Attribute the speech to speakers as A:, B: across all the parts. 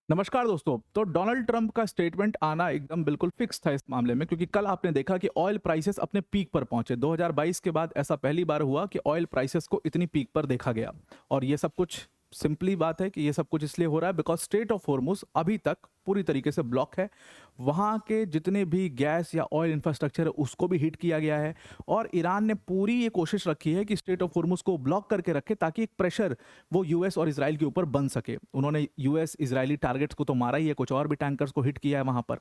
A: नमस्कार दोस्तों। तो डोनाल्ड ट्रंप का स्टेटमेंट आना एकदम बिल्कुल फिक्स था इस मामले में, क्योंकि कल आपने देखा कि ऑयल प्राइसेस अपने पीक पर पहुंचे। 2022 के बाद ऐसा पहली बार हुआ कि ऑयल प्राइसेस को इतनी पीक पर देखा गया। और ये सब कुछ सिंपली बात है कि ये सब कुछ इसलिए हो रहा है बिकॉज स्ट्रेट ऑफ हॉर्मुज अभी तक पूरी तरीके से ब्लॉक है। वहाँ के जितने भी गैस या ऑयल इंफ्रास्ट्रक्चर है उसको भी हिट किया गया है। और ईरान ने पूरी ये कोशिश रखी है कि स्ट्रेट ऑफ हॉर्मुज को ब्लॉक करके रखे ताकि एक प्रेशर वो यूएस और इसराइल के ऊपर बन सके। उन्होंने यूएस इजरायली टारगेट्स को तो मारा ही है, कुछ और भी टैंकर्स को हिट किया है वहां पर।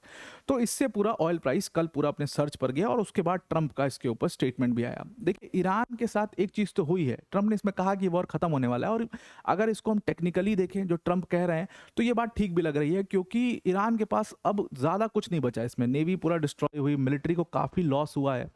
A: तो इससे पूरा ऑयल प्राइस कल पूरा अपने सर्च पर गया और उसके बाद ट्रंप का इसके ऊपर स्टेटमेंट भी आया। देखिए, ईरान के साथ एक चीज तो हुई है, ट्रंप ने इसमें कहा कि वॉर खत्म होने वाला है। और अगर इसको हम टेक्निकली देखें जो ट्रंप कह रहे हैं, तो ये बात ठीक भी लग रही है, क्योंकि ईरान के पास अब ज्यादा कुछ नहीं बचा। इसमें नेवी पूरा डिस्ट्रॉय हुई, मिलिट्री को काफी लॉस हुआ है।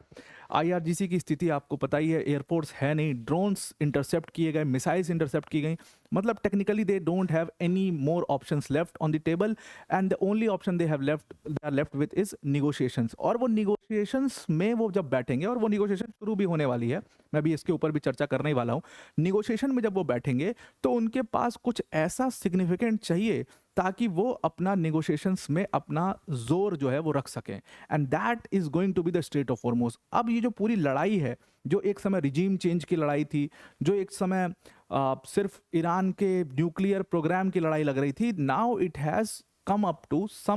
A: आईआरजीसी की स्थिति आपको पता ही है, एयरफोर्स है नहीं, ड्रोन्स इंटरसेप्ट किए गए, मिसाइल्स इंटरसेप्ट की गई। मतलब technically they don't have any more options left on the table, and the only option they have left they are left with is negotiations. और वो निगोशिएशंस में वो जब बैठेंगे, और वो निगोशिएशन शुरू भी होने वाली है, मैं भी इसके ऊपर भी चर्चा करने ही वाला हूँ। निगोशिएशन में जब वो बैठेंगे तो उनके पास कुछ ऐसा सिग्निफिकेंट चाहिए ताकि वो अपना निगोशिएशंस में अपना जोर जो है वो रख सकें। And that is going to be the strait of Hormuz. अब ये जो पूरी लड़ाई है, जो एक समय रिजीम चेंज की लड़ाई थी, जो एक समय सिर्फ ईरान के न्यूक्लियर प्रोग्राम की लड़ाई लग रही थी, now it has sum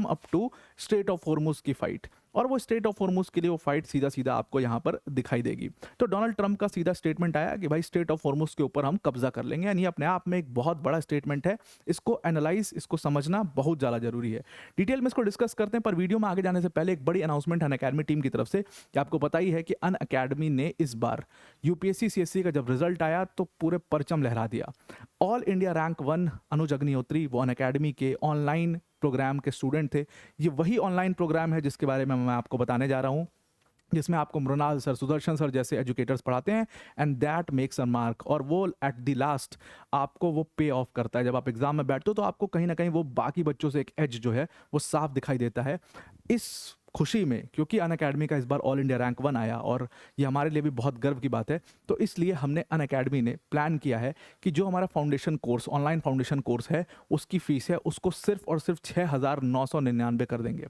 A: up to strait of Hormuz की फाइट। और वो स्ट्रेट ऑफ हॉर्मुज के लिए वो फाइट सीधा सीधा आपको यहाँ पर दिखाई देगी। तो डोनाल्ड ट्रंप का सीधा स्टेटमेंट आया कि भाई स्ट्रेट ऑफ हॉर्मुज के ऊपर हम कब्जा कर लेंगे। यानी अपने आप में एक बहुत बड़ा स्टेटमेंट है। इसको एनालाइज, इसको समझना बहुत ज़्यादा जरूरी है। डिटेल में इसको डिस्कस करते हैं, पर वीडियो में आगे जाने से पहले एक बड़ी अनाउंसमेंट अन अकेडमी टीम की तरफ से कि आपको पता ही है कि अन अकेडमी ने इस बार यूपीएससी सीएससी का जब रिजल्ट आया तो पूरे परचम लहरा दिया। ऑल इंडिया रैंक 1 अनुज अग्निहोत्री वो अन अकेडमी के ऑनलाइन प्रोग्राम के स्टूडेंट थे। ये वही ऑनलाइन प्रोग्राम है जिसके बारे में मैं आपको बताने जा रहा हूँ, जिसमें आपको मृणाल सर, सुदर्शन सर जैसे एजुकेटर्स पढ़ाते हैं। And that makes a mark, और वो एट द लास्ट आपको वो पे ऑफ करता है। जब आप एग्जाम में बैठते हो तो आपको कहीं ना कहीं वो बाकी बच्चों से एक एज जो है वो साफ दिखाई देता है। इस खुशी में, क्योंकि अन अकेडमी का इस बार ऑल इंडिया रैंक 1 आया और ये हमारे लिए भी बहुत गर्व की बात है, तो इसलिए हमने अन अकेडमी ने प्लान किया है कि जो हमारा foundation course, online foundation course है, उसकी फीस है उसको सिर्फ और सिर्फ 6,999 कर देंगे।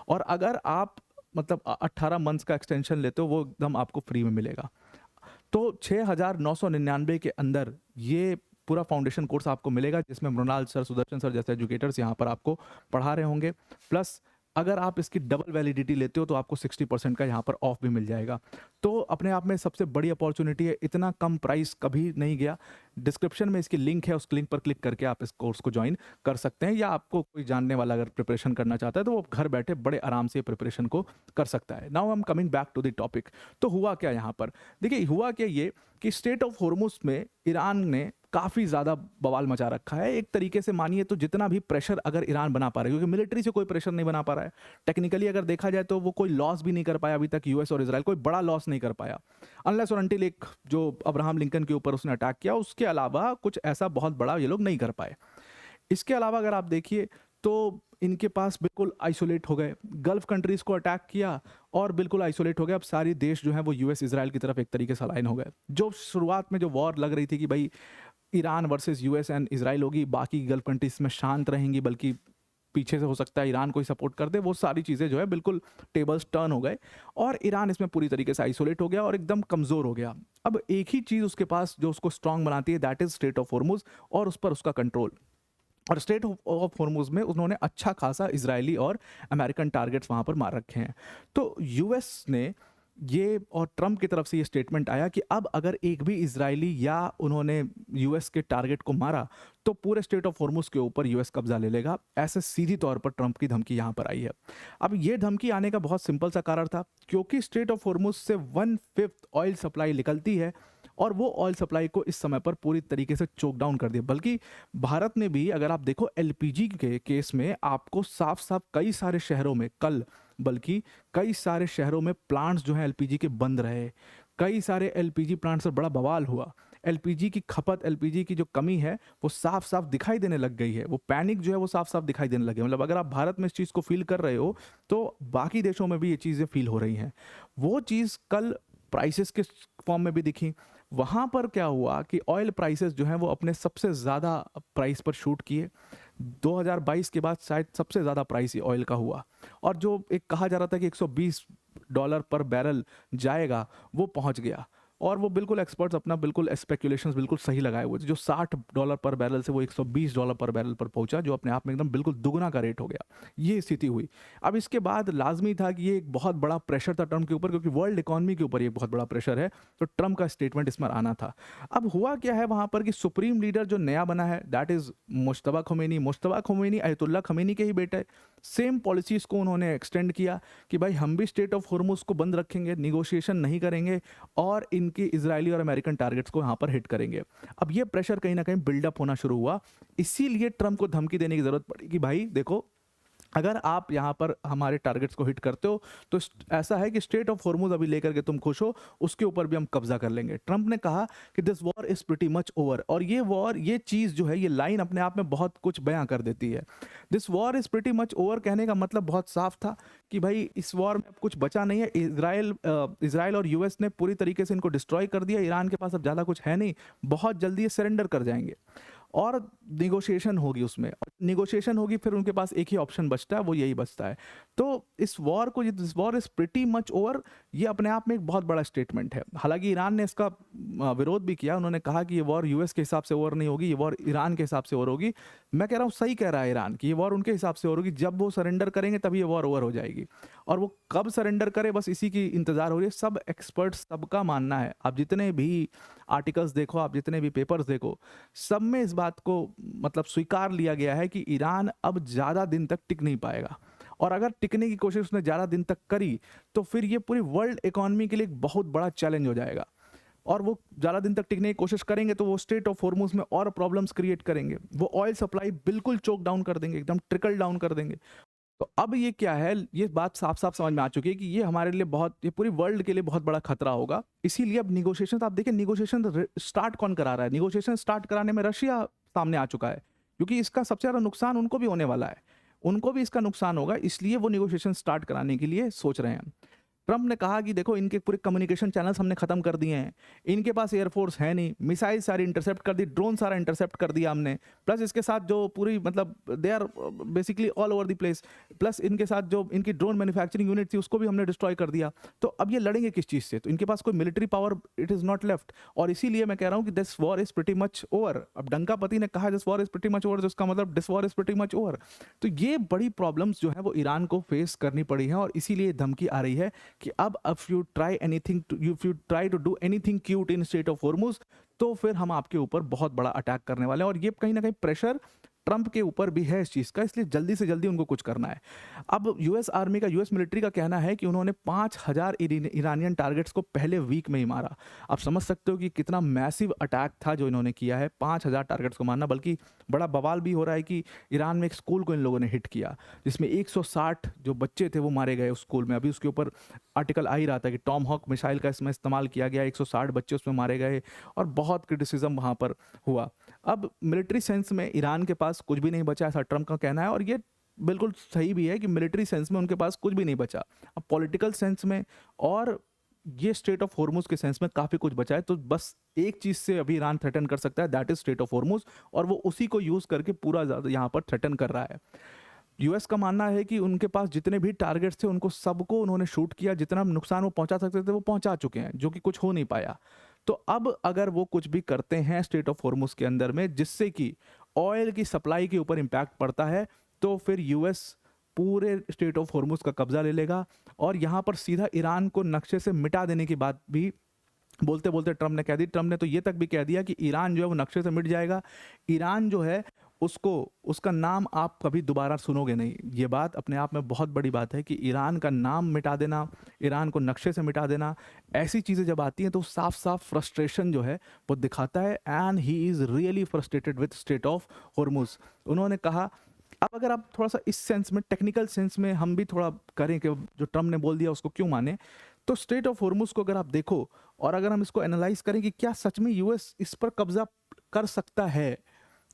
A: और अगर आप मतलब 18 मंथ्स का एक्सटेंशन लेते हो वो एकदम आपको फ्री में मिलेगा। तो 6,999 के अंदर ये पूरा फाउंडेशन कोर्स आपको मिलेगा, जिसमें मृणाल सर, सुदर्शन सर जैसे एजुकेटर्स यहाँ पर आपको पढ़ा रहे होंगे। प्लस अगर आप इसकी डबल वैलिडिटी लेते हो तो आपको 60% का यहाँ पर ऑफ भी मिल जाएगा। तो अपने आप में सबसे बड़ी अपॉर्चुनिटी है, इतना कम प्राइस कभी नहीं गया। डिस्क्रिप्शन में इसकी लिंक है, उस लिंक पर क्लिक करके आप इस कोर्स को ज्वाइन कर सकते हैं, या आपको कोई जानने वाला अगर प्रिपरेशन करना चाहता है तो वो घर बैठे बड़े आराम से प्रिपरेशन को कर सकता है। Now I am coming back to the topic. तो हुआ क्या यहाँ पर? देखिए, हुआ क्या ये कि स्टेट ऑफ हॉर्मुज में ईरान ने काफ़ी ज़्यादा बवाल मचा रखा है। एक तरीके से मानिए तो जितना भी प्रेशर अगर ईरान बना पा रहा है, क्योंकि मिलिट्री से कोई प्रेशर नहीं बना पा रहा है, टेक्निकली अगर देखा जाए तो वो कोई लॉस भी नहीं कर पाया अभी तक। यूएस और इजराइल कोई बड़ा लॉस नहीं कर पाया, अनलेस और अनटिल एक जो अब्राहम लिंकन के ऊपर उसने अटैक किया, उसके अलावा कुछ ऐसा बहुत बड़ा ये लोग नहीं कर पाए। इसके अलावा अगर आप देखिए तो इनके पास बिल्कुल आइसोलेट हो गए, गल्फ कंट्रीज को अटैक किया और बिल्कुल आइसोलेट हो गए। अब सारी देश जो है वो यूएस इजराइल की तरफ एक तरीके से अलाइन हो गए। जो शुरुआत में जो वॉर लग रही थी कि भाई Iran versus US and Israel होगी, बाकी गल्फ कंट्रीज में शांत रहेंगी, बल्कि पीछे से हो सकता है ईरान को ही सपोर्ट कर दे, वो सारी चीज़ें जो है बिल्कुल टेबल्स टर्न हो गए और ईरान इसमें पूरी तरीके से आइसोलेट हो गया और एकदम कमज़ोर हो गया। अब एक ही चीज़ उसके पास जो उसको स्ट्रांग बनाती है, that is straight of Hormuz और उस पर उसका कंट्रोल। और स्ट्रेट ऑफ हॉर्मुज में उन्होंने अच्छा खासा इजरायली और अमेरिकन टारगेट्स वहाँ पर मार रखे हैं। तो यूएस ने ये, और ट्रंप की तरफ से ये स्टेटमेंट आया कि अब अगर एक भी इजरायली या उन्होंने यूएस के टारगेट को मारा तो पूरे स्टेट ऑफ हॉर्मुज के ऊपर यूएस कब्जा ले लेगा। ऐसे सीधी तौर पर ट्रंप की धमकी यहाँ पर आई है। अब ये धमकी आने का बहुत सिंपल सा कारण था, क्योंकि स्टेट ऑफ हॉर्मुज से 1/5 ऑयल सप्लाई निकलती है और वो ऑयल सप्लाई को इस समय पर पूरी तरीके से चोक डाउन कर दिया। बल्कि भारत ने भी, अगर आप देखो एलपीजी के केस में, आपको साफ साफ कई सारे शहरों में कल, बल्कि कई सारे शहरों में प्लांट्स जो हैं एलपीजी के बंद रहे। कई सारे एलपीजी प्लांट से बड़ा बवाल हुआ। एलपीजी की खपत, एलपीजी की जो कमी है वो साफ साफ दिखाई देने लग गई है। वो पैनिक जो है वो साफ साफ दिखाई देने लगे। मतलब अगर आप भारत में इस चीज़ को फील कर रहे हो तो बाकी देशों में भी ये चीज़ें फील हो रही हैं। वो चीज़ कल प्राइसेस के फॉर्म में भी दिखी। वहाँ पर क्या हुआ कि ऑयल प्राइसेस जो हैं वो अपने सबसे ज़्यादा प्राइस पर शूट किए। 2022 के बाद शायद सबसे ज़्यादा प्राइस ऑयल का हुआ, और जो एक कहा जा रहा था कि $120 पर बैरल जाएगा, वो पहुंच गया। और वो बिल्कुल एक्सपर्ट्स अपना बिल्कुल स्पेकुलेशंस बिल्कुल सही लगाए हुए थे। जो $60 पर बैरल से वो $120 पर बैरल पर पहुंचा, जो अपने आप में एकदम बिल्कुल दुगना का रेट हो गया। ये स्थिति हुई। अब इसके बाद लाजमी था कि ये एक बहुत बड़ा प्रेशर था ट्रम्प के ऊपर, क्योंकि वर्ल्ड इकोनॉमी के ऊपर ये बहुत बड़ा प्रेशर है, तो ट्रम्प का स्टेटमेंट इसमें आना था। अब हुआ क्या है वहाँ पर कि सुप्रीम लीडर जो नया बना है, that is Mushtaba Khomeini. Mushtaba Khomeini अयतुल्ला Khomeini के ही बेटे। सेम पॉलिसीज़ को उन्होंने एक्सटेंड किया कि भाई हम भी स्टेट ऑफ होर्मुज को बंद रखेंगे, निगोशिएशन नहीं करेंगे, और इनके इजरायली और अमेरिकन टारगेट्स को यहाँ पर हिट करेंगे। अब ये प्रेशर कहीं ना कहीं बिल्डअप होना शुरू हुआ, इसीलिए ट्रम्प को धमकी देने की जरूरत पड़ी कि भाई देखो, अगर आप यहाँ पर हमारे टारगेट्स को हिट करते हो तो ऐसा है कि स्टेट ऑफ होर्मुज अभी लेकर के तुम खुश हो, उसके ऊपर भी हम कब्जा कर लेंगे। ट्रंप ने कहा कि this war is pretty much over, और ये वॉर, ये चीज़ जो है, ये लाइन अपने आप में बहुत कुछ बयां कर देती है। This war is pretty much over कहने का मतलब बहुत साफ था कि भाई इस वॉर में अब कुछ बचा नहीं है। इसराइल और यूएस ने पूरी तरीके से इनको डिस्ट्रॉय कर दिया। ईरान के पास अब ज़्यादा कुछ है नहीं, बहुत जल्दी ये सरेंडर कर जाएंगे और निगोशिएशन होगी। उसमें निगोशिएशन होगी, फिर उनके पास एक ही ऑप्शन बचता है, वो यही बचता है। तो इस वॉर को, this war is pretty much over, ये अपने आप में एक बहुत बड़ा स्टेटमेंट है। हालांकि ईरान ने इसका विरोध भी किया। उन्होंने कहा कि ये वॉर यूएस के हिसाब से ओवर नहीं होगी, ये वॉर ईरान के हिसाब से ओवर होगी। मैं कह रहा हूँ सही कह रहा है ईरान कि ये वॉर उनके हिसाब से ओवर होगी। जब वो सरेंडर करेंगे तभी ये वॉर ओवर हो जाएगी, और वो कब सरेंडर करे बस इसी की इंतजार हो रही है। सब एक्सपर्ट्स, सबका मानना है, आप जितने भी आर्टिकल्स देखो, आप जितने भी पेपर्स देखो, सब में इस बात को मतलब स्वीकार लिया गया है कि ईरान अब ज़्यादा दिन तक टिक नहीं पाएगा, और अगर टिकने की कोशिश उसने ज़्यादा दिन तक करी तो फिर ये पूरी वर्ल्ड इकोनॉमी के लिए एक बहुत बड़ा चैलेंज हो जाएगा। और वो ज़्यादा दिन तक टिकने की कोशिश करेंगे तो वो स्टेट ऑफ होर्मुज में और प्रॉब्लम्स क्रिएट करेंगे। वो ऑयल सप्लाई बिल्कुल चोक डाउन कर देंगे, एकदम ट्रिकल डाउन कर देंगे। तो अब ये क्या है, ये बात साफ साफ समझ में आ चुकी है कि ये हमारे लिए बहुत, ये पूरी वर्ल्ड के लिए बहुत बड़ा खतरा होगा। इसीलिए अब निगोशिएशन, आप देखिए निगोशिएशन स्टार्ट कौन करा रहा है? निगोशिएशन स्टार्ट कराने में रशिया सामने आ चुका है, क्योंकि इसका सबसे ज़्यादा नुकसान उनको भी होने वाला है, उनको भी इसका नुकसान होगा, इसलिए वो निगोशिएशन स्टार्ट कराने के लिए सोच रहे हैं। ट्रंप ने कहा कि देखो, इनके पूरे कम्युनिकेशन चैनल्स हमने खत्म कर दिए हैं, इनके पास एयरफोर्स है नहीं, मिसाइल सारी इंटरसेप्ट कर दी, ड्रोन सारा इंटरसेप्ट कर दिया हमने, प्लस इसके साथ जो पूरी मतलब they are basically all over the place, plus इनके साथ जो इनकी ड्रोन मैन्युफैक्चरिंग यूनिट थी उसको भी हमने डिस्ट्रॉय कर दिया। तो अब ये लड़ेंगे किस चीज़ से? तो इनके पास कोई military power it is not left, और इसीलिए मैं कह रहा हूँ कि this war is pretty much over. अब डंकापति ने कहा this war is pretty much over, जिसका मतलब this war is pretty much over. तो ये बड़ी प्रॉब्लम्स जो है वो ईरान को फेस करनी पड़ी है, और इसीलिए धमकी आ रही है कि अब you try anything to, if you try to do anything cute in Strait of Hormuz, तो फिर हम आपके ऊपर बहुत बड़ा अटैक करने वाले हैं। और ये कहीं ना कहीं प्रेशर ट्रंप के ऊपर भी है इस चीज़ का, इसलिए जल्दी से जल्दी उनको कुछ करना है। अब यूएस आर्मी का, यूएस मिलिट्री का कहना है कि उन्होंने 5000 ईरानियन टारगेट्स को पहले वीक में ही मारा। आप समझ सकते हो कि कितना मैसिव अटैक था जो इन्होंने किया है, 5000 टारगेट्स को मारना। बल्कि बड़ा बवाल भी हो रहा है कि ईरान में एक स्कूल को इन लोगों ने हिट किया, जिसमें 160 जो बच्चे थे वो मारे गए उस स्कूल में। अभी उसके ऊपर आर्टिकल आ ही रहा था कि टॉम हॉक मिसाइल का इसमें इस्तेमाल किया गया, 160 बच्चे उसमें मारे गए, और बहुत क्रिटिसिज्म वहाँ पर हुआ। अब मिलिट्री सेंस में ईरान के पास कुछ भी नहीं बचा, ऐसा ट्रंप का कहना है, और ये बिल्कुल सही भी है कि मिलिट्री सेंस में उनके पास कुछ भी नहीं बचा। अब पॉलिटिकल सेंस में और ये स्टेट ऑफ होर्मुज के सेंस में काफ़ी कुछ बचा है। तो बस एक चीज़ से अभी ईरान थ्रेटन कर सकता है, that is state of Hormuz, और वो उसी को यूज़ करके पूरा ज़्यादा यहाँ पर थ्रेटन कर रहा है। यूएस का मानना है कि उनके पास जितने भी टारगेट्स थे उनको सबको उन्होंने शूट किया, जितना नुकसान वो पहुंचा सकते थे वो पहुंचा चुके हैं, जो कि कुछ हो नहीं पाया। तो अब अगर वो कुछ भी करते हैं स्टेट ऑफ होर्मुज के अंदर में जिससे कि ऑयल की सप्लाई के ऊपर इम्पैक्ट पड़ता है, तो फिर यूएस पूरे स्टेट ऑफ होर्मुज का कब्जा ले लेगा, और यहाँ पर सीधा ईरान को नक्शे से मिटा देने की बात भी बोलते बोलते ट्रंप ने कह दी। ट्रंप ने तो ये तक भी कह दिया कि ईरान जो है वो नक्शे से मिट जाएगा, ईरान जो है उसको, उसका नाम आप कभी दोबारा सुनोगे नहीं। ये बात अपने आप में बहुत बड़ी बात है कि ईरान का नाम मिटा देना, ईरान को नक्शे से मिटा देना, ऐसी चीज़ें जब आती हैं तो साफ साफ फ्रस्ट्रेशन जो है वो दिखाता है। And he is really frustrated with state of Hormuz. उन्होंने कहा, अब अगर आप थोड़ा सा इस सेंस में, टेक्निकल सेंस में हम भी थोड़ा करें कि जो ट्रंप ने बोल दिया उसको क्यों माने, तो स्टेट ऑफ होर्मुज को अगर आप देखो और अगर हम इसको एनालाइज करें कि क्या सच में यूएस इस पर कब्जा कर सकता है,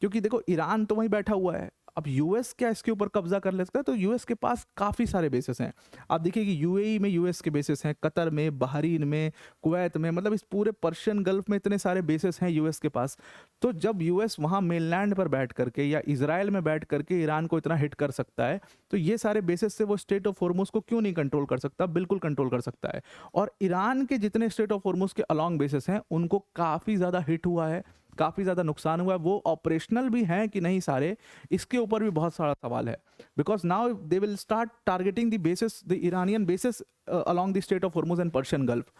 A: क्योंकि देखो ईरान तो वहीं बैठा हुआ है, अब यूएस क्या इसके ऊपर कब्जा कर लेता है? तो यूएस के पास काफ़ी सारे बेसिस हैं। आप देखिए कि यूएई में यूएस के बेसिस हैं, कतर में, बहरीन में, कुवैत में, मतलब इस पूरे पर्शियन गल्फ में इतने सारे बेसिस हैं यूएस के पास। तो जब यूएस वहाँ मेनलैंड पर बैठ करके या इजराइल में बैठ करके ईरान को इतना हिट कर सकता है, तो ये सारे बेसिस से वो स्टेट ऑफ होर्मुज को क्यों नहीं कंट्रोल कर सकता? बिल्कुल कंट्रोल कर सकता है। और ईरान के जितने स्टेट ऑफ होर्मुज के अलॉन्ग बेसिस हैं उनको काफ़ी ज़्यादा हिट हुआ है, काफ़ी ज़्यादा नुकसान हुआ है। वो ऑपरेशनल भी हैं कि नहीं सारे, इसके ऊपर भी बहुत सारा सवाल है। Because now they will start targeting the basis, the Iranian basis along the state of Hormuz and Persian gulf.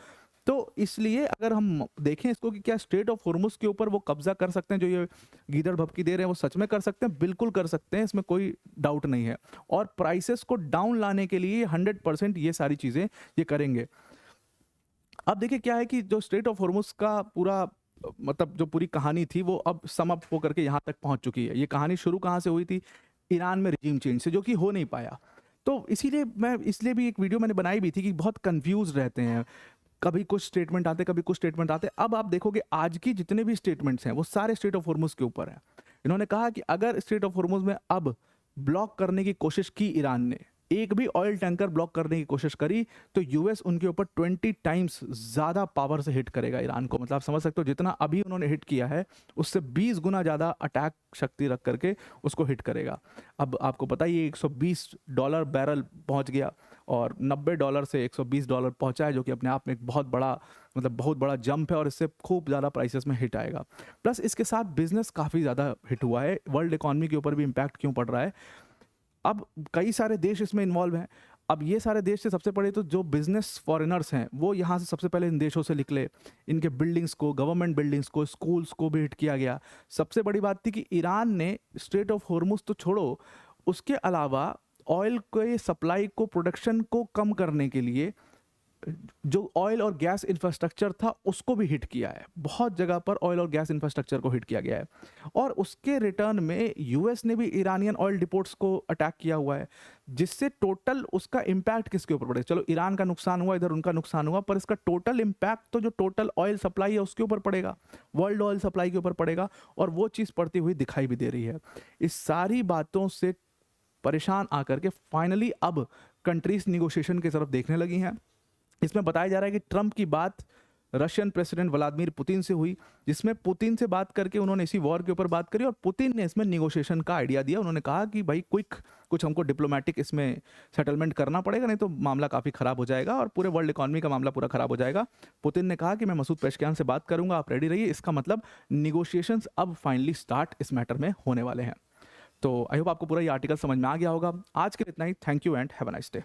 A: तो इसलिए अगर हम देखें इसको कि क्या स्टेट ऑफ होर्मुज के ऊपर वो कब्जा कर सकते हैं, जो ये गीदड़ भभकी दे रहे हैं वो सच में कर सकते हैं? बिल्कुल कर सकते हैं, इसमें कोई डाउट नहीं है। और प्राइसेस को डाउन लाने के लिए 100% ये सारी चीज़ें ये करेंगे। अब देखिए क्या है कि जो स्ट्रेट ऑफ होर्मुज का पूरा मतलब जो पूरी कहानी थी वो अब सम अप होकर के यहाँ तक पहुँच चुकी है। ये कहानी शुरू कहाँ से हुई थी? ईरान में रिजीम चेंज से, जो कि हो नहीं पाया। तो इसीलिए मैं इसलिए भी एक वीडियो मैंने बनाई भी थी कि बहुत कंफ्यूज रहते हैं, कभी कुछ स्टेटमेंट आते, कभी कुछ स्टेटमेंट आते। अब आप देखोगे आज की जितने भी स्टेटमेंट्स हैं वो सारे स्ट्रेट ऑफ होर्मुज के ऊपर हैं। इन्होंने कहा कि अगर स्ट्रेट ऑफ होर्मुज में अब ब्लॉक करने की कोशिश की ईरान ने, एक भी ऑयल टैंकर ब्लॉक करने की कोशिश करी, तो यूएस उनके ऊपर 20 टाइम्स ज़्यादा पावर से हिट करेगा ईरान को। मतलब आप समझ सकते हो जितना अभी उन्होंने हिट किया है उससे 20 गुना ज़्यादा अटैक शक्ति रख करके उसको हिट करेगा। अब आपको पता ही $120 बैरल पहुंच गया और $90 से $120 पहुंचा है, जो कि अपने आप में एक बहुत बड़ा जंप है और इससे खूब ज़्यादा प्राइसेस में हिट आएगा। प्लस इसके साथ बिजनेस काफ़ी ज़्यादा हिट हुआ है, वर्ल्ड इकॉनमी के ऊपर भी इम्पैक्ट क्यों पड़ रहा है। अब कई सारे देश इसमें इन्वॉल्व हैं। अब ये सारे देश से सबसे पहले तो जो बिजनेस फॉरेनर्स हैं वो यहाँ से सबसे पहले इन देशों से निकले, इनके बिल्डिंग्स को, गवर्नमेंट बिल्डिंग्स को, स्कूल्स को भी हिट किया गया। सबसे बड़ी बात थी कि ईरान ने स्ट्रेट ऑफ होर्मुज तो छोड़ो, उसके अलावा ऑयल के सप्लाई को, प्रोडक्शन को कम करने के लिए जो ऑयल और गैस इंफ्रास्ट्रक्चर था उसको भी हिट किया है। बहुत जगह पर ऑयल और गैस इंफ्रास्ट्रक्चर को हिट किया गया है और उसके रिटर्न में यूएस ने भी ईरानियन ऑयल डिपोट्स को अटैक किया हुआ है, जिससे टोटल उसका इम्पैक्ट किसके ऊपर पड़ेगा? चलो ईरान का नुकसान हुआ, इधर उनका नुकसान हुआ, पर इसका टोटल इम्पैक्ट तो जो टोटल ऑयल सप्लाई है उसके ऊपर पड़ेगा, वर्ल्ड ऑयल सप्लाई के ऊपर पड़ेगा, और वो चीज़ पड़ती हुई दिखाई भी दे रही है। इस सारी बातों से परेशान आकर के फाइनली अब कंट्रीज निगोशिएशन की तरफ देखने लगी हैं। इसमें बताया जा रहा है कि ट्रंप की बात रशियन प्रेसिडेंट व्लादिमीर पुतिन से हुई, जिसमें पुतिन से बात करके उन्होंने इसी वॉर के ऊपर बात करी और पुतिन ने इसमें निगोशिएशन का आइडिया दिया। उन्होंने कहा कि भाई क्विक कुछ हमको डिप्लोमेटिक इसमें सेटलमेंट करना पड़ेगा, नहीं तो मामला काफ़ी ख़राब हो जाएगा और पूरे वर्ल्ड इकॉनमी का मामला पूरा ख़राब हो जाएगा। पुतिन ने कहा कि मैं मसूद पेशकियान से बात करूंगा, आप रेडी रहिए। इसका मतलब निगोशिएशंस अब फाइनली स्टार्ट इस मैटर में होने वाले हैं। तो आई होप आपको पूरा ये आर्टिकल समझ में आ गया होगा। आज के लिए इतना ही। Thank you and have a nice day.